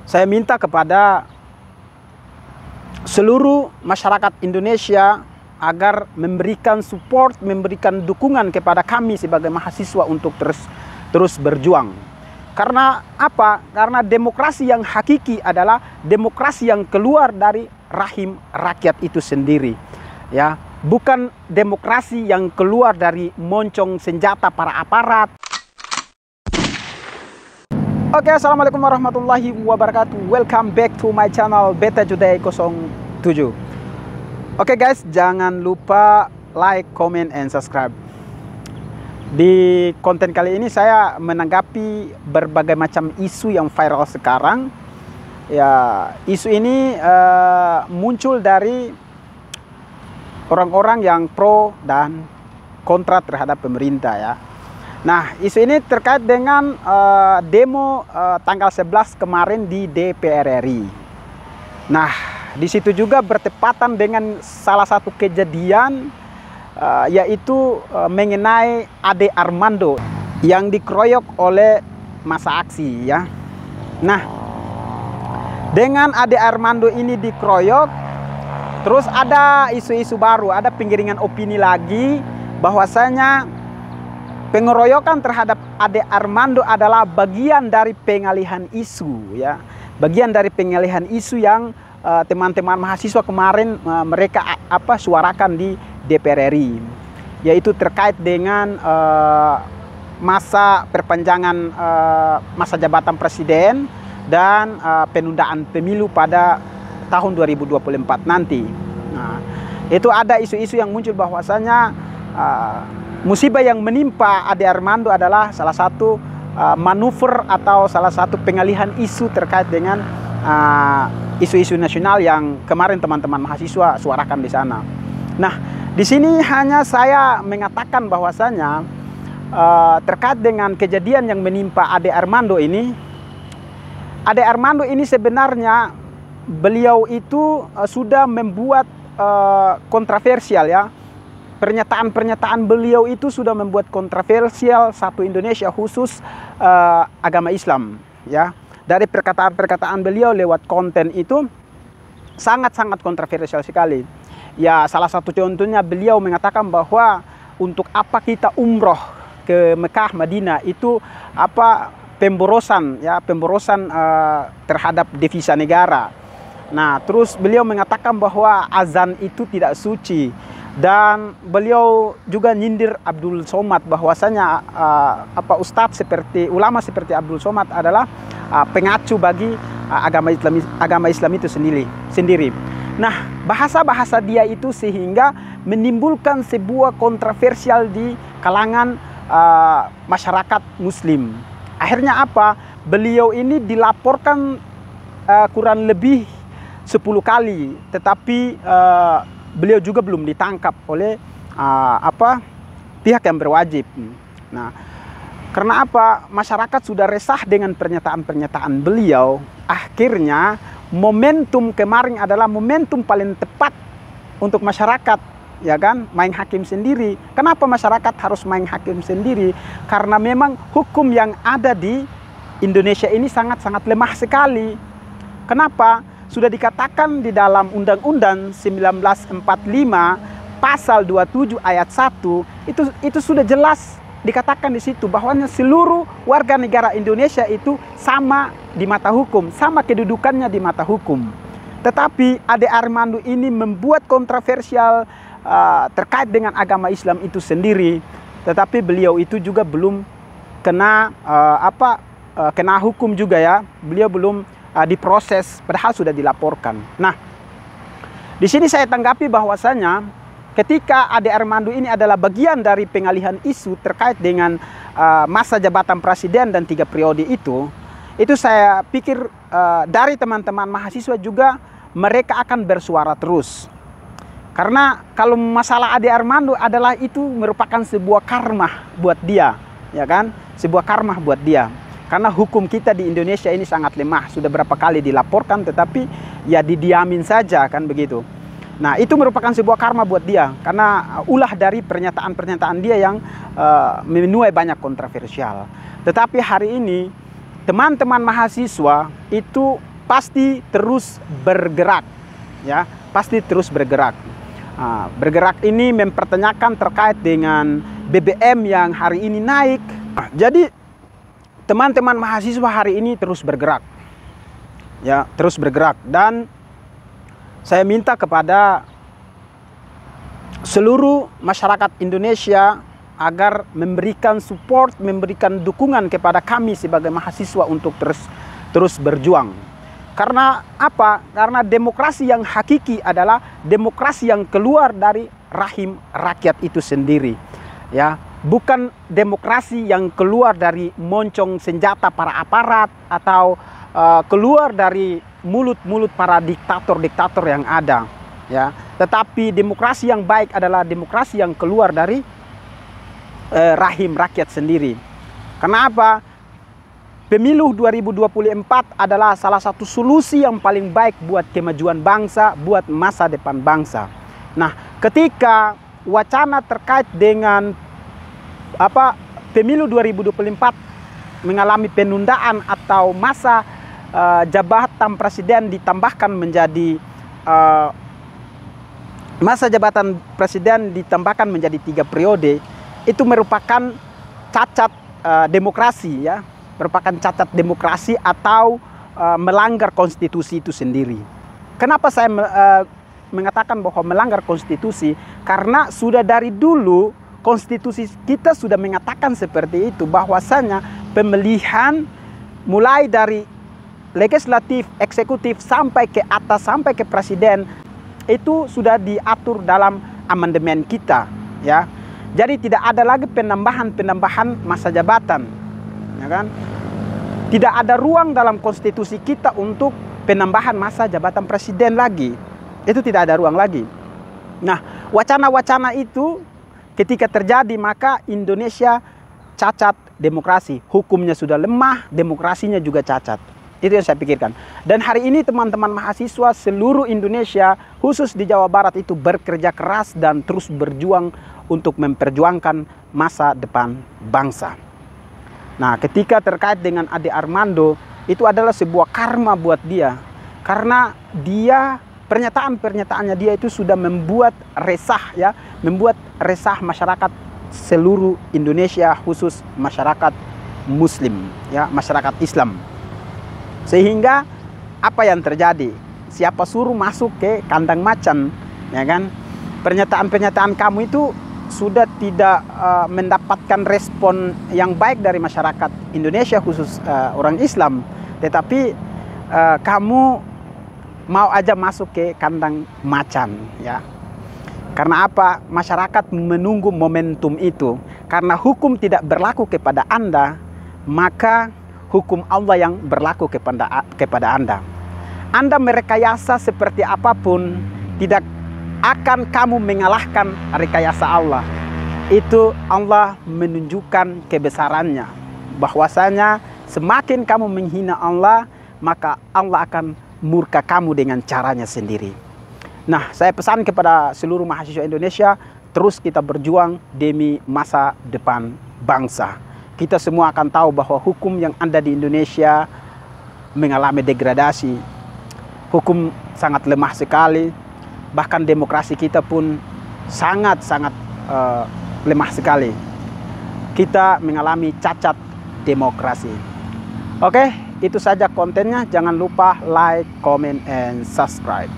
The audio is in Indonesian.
Saya minta kepada seluruh masyarakat Indonesia agar memberikan support, memberikan dukungan kepada kami sebagai mahasiswa untuk terus berjuang. Karena apa? Karena demokrasi yang hakiki adalah demokrasi yang keluar dari rahim rakyat itu sendiri, ya, bukan demokrasi yang keluar dari moncong senjata para aparat. Oke, assalamualaikum warahmatullahi wabarakatuh. Welcome back to my channel Beta Judai 07. Oke guys, jangan lupa like, comment, and subscribe. Di konten kali ini saya menanggapi berbagai macam isu yang viral sekarang. Ya, isu ini muncul dari orang-orang yang pro dan kontra terhadap pemerintah, ya. Nah, isu ini terkait dengan demo tanggal 11 kemarin di DPR RI. Nah, di situ juga bertepatan dengan salah satu kejadian yaitu mengenai Ade Armando yang dikeroyok oleh massa aksi, ya. Nah, dengan Ade Armando ini dikeroyok, terus ada isu-isu baru, ada penggiringan opini lagi bahwasanya pengeroyokan terhadap Ade Armando adalah bagian dari pengalihan isu, ya. Bagian dari pengalihan isu yang teman-teman mahasiswa kemarin mereka suarakan di DPR RI, yaitu terkait dengan masa perpanjangan masa jabatan presiden dan penundaan pemilu pada tahun 2024 nanti. Nah, itu ada isu-isu yang muncul bahwasanya musibah yang menimpa Ade Armando adalah salah satu manuver atau salah satu pengalihan isu terkait dengan isu-isu nasional yang kemarin teman-teman mahasiswa suarakan di sana. Nah, di sini hanya saya mengatakan bahwasanya terkait dengan kejadian yang menimpa Ade Armando ini, Ade Armando ini sebenarnya beliau itu sudah membuat kontroversial, ya. Pernyataan-pernyataan beliau itu sudah membuat kontroversial satu Indonesia, khusus agama Islam, ya. Dari perkataan-perkataan beliau lewat konten itu sangat-sangat kontroversial sekali. Ya, salah satu contohnya beliau mengatakan bahwa untuk apa kita umroh ke Mekah, Madinah, itu pemborosan, ya, pemborosan terhadap devisa negara. Nah, terus beliau mengatakan bahwa azan itu tidak suci. Dan beliau juga nyindir Abdul Somad bahwasanya ustadz seperti ulama seperti Abdul Somad adalah pengacu bagi agama Islam itu sendiri. Nah, bahasa-bahasa dia itu sehingga menimbulkan sebuah kontroversial di kalangan masyarakat Muslim. Akhirnya apa? Beliau ini dilaporkan kurang lebih 10 kali, tetapi beliau juga belum ditangkap oleh pihak yang berwajib. Nah, karena apa? Masyarakat sudah resah dengan pernyataan-pernyataan beliau. Akhirnya momentum kemarin adalah momentum paling tepat untuk masyarakat, ya kan? Main hakim sendiri. Kenapa masyarakat harus main hakim sendiri? Karena memang hukum yang ada di Indonesia ini sangat-sangat lemah sekali. Kenapa? Sudah dikatakan di dalam Undang-Undang 1945 pasal 27 ayat 1 itu sudah jelas dikatakan di situ bahwa seluruh warga negara Indonesia itu sama di mata hukum, sama kedudukannya di mata hukum. Tetapi Ade Armando ini membuat kontroversial terkait dengan agama Islam itu sendiri, tetapi beliau itu juga belum kena kena hukum juga, ya. Beliau belum diproses, padahal sudah dilaporkan. Nah, di sini saya tanggapi bahwasanya ketika Ade Armando ini adalah bagian dari pengalihan isu terkait dengan masa jabatan presiden dan 3 periode itu saya pikir dari teman-teman mahasiswa juga mereka akan bersuara terus. Karena kalau masalah Ade Armando adalah itu merupakan sebuah karma buat dia, ya kan? Sebuah karma buat dia. Karena hukum kita di Indonesia ini sangat lemah. Sudah berapa kali dilaporkan tetapi ya didiamin saja, kan begitu. Nah, itu merupakan sebuah karma buat dia. Karena ulah dari pernyataan-pernyataan dia yang menuai banyak kontroversial. Tetapi hari ini teman-teman mahasiswa itu pasti terus bergerak, ya, pasti terus bergerak. Bergerak ini mempertanyakan terkait dengan BBM yang hari ini naik. Jadi teman-teman mahasiswa hari ini terus bergerak, ya, terus bergerak. Dan saya minta kepada seluruh masyarakat Indonesia agar memberikan support, memberikan dukungan kepada kami sebagai mahasiswa untuk terus berjuang. Karena apa? Karena demokrasi yang hakiki adalah demokrasi yang keluar dari rahim rakyat itu sendiri, ya. Bukan demokrasi yang keluar dari moncong senjata para aparat atau keluar dari mulut-mulut para diktator-diktator yang ada, ya. Tetapi demokrasi yang baik adalah demokrasi yang keluar dari rahim rakyat sendiri. Karena apa? Pemilu 2024 adalah salah satu solusi yang paling baik buat kemajuan bangsa, buat masa depan bangsa. Nah, ketika wacana terkait dengan pemilu 2024 mengalami penundaan atau masa jabatan presiden ditambahkan menjadi masa jabatan presiden ditambahkan menjadi 3 periode, itu merupakan cacat demokrasi, ya. Merupakan cacat demokrasi atau melanggar konstitusi itu sendiri. Kenapa saya mengatakan bahwa melanggar konstitusi? Karena sudah dari dulu konstitusi kita sudah mengatakan seperti itu, bahwasanya pemilihan mulai dari legislatif, eksekutif sampai ke atas, sampai ke presiden, itu sudah diatur dalam amandemen kita, ya. Jadi tidak ada lagi penambahan masa jabatan, ya kan? Tidak ada ruang dalam konstitusi kita untuk penambahan masa jabatan presiden lagi. Itu tidak ada ruang lagi. Nah, wacana-wacana itu ketika terjadi, maka Indonesia cacat demokrasi. Hukumnya sudah lemah, demokrasinya juga cacat. Itu yang saya pikirkan. Dan hari ini teman-teman mahasiswa seluruh Indonesia, khusus di Jawa Barat, itu bekerja keras dan terus berjuang untuk memperjuangkan masa depan bangsa. Nah, ketika terkait dengan Ade Armando, itu adalah sebuah karma buat dia. Karena dia, pernyataan-pernyataannya dia itu sudah membuat resah, ya, membuat resah masyarakat seluruh Indonesia, khusus masyarakat Muslim, ya, masyarakat Islam. Sehingga apa yang terjadi? Siapa suruh masuk ke kandang macan, ya kan? Pernyataan-pernyataan kamu itu sudah tidak mendapatkan respon yang baik dari masyarakat Indonesia, khusus orang Islam. Tetapi kamu mau aja masuk ke kandang macan, ya. Karena apa? Masyarakat menunggu momentum itu. Karena hukum tidak berlaku kepada Anda, maka hukum Allah yang berlaku kepada Anda. Anda merekayasa seperti apapun, tidak akan kamu mengalahkan rekayasa Allah. Itu Allah menunjukkan kebesarannya, bahwasanya semakin kamu menghina Allah, maka Allah akan murka kamu dengan caranya sendiri. Nah, saya pesan kepada seluruh mahasiswa Indonesia, terus kita berjuang demi masa depan bangsa. Kita semua akan tahu bahwa hukum yang ada di Indonesia mengalami degradasi. Hukum sangat lemah sekali. Bahkan demokrasi kita pun sangat-sangat lemah sekali. Kita mengalami cacat demokrasi. Oke, itu saja kontennya. Jangan lupa like, comment, and subscribe.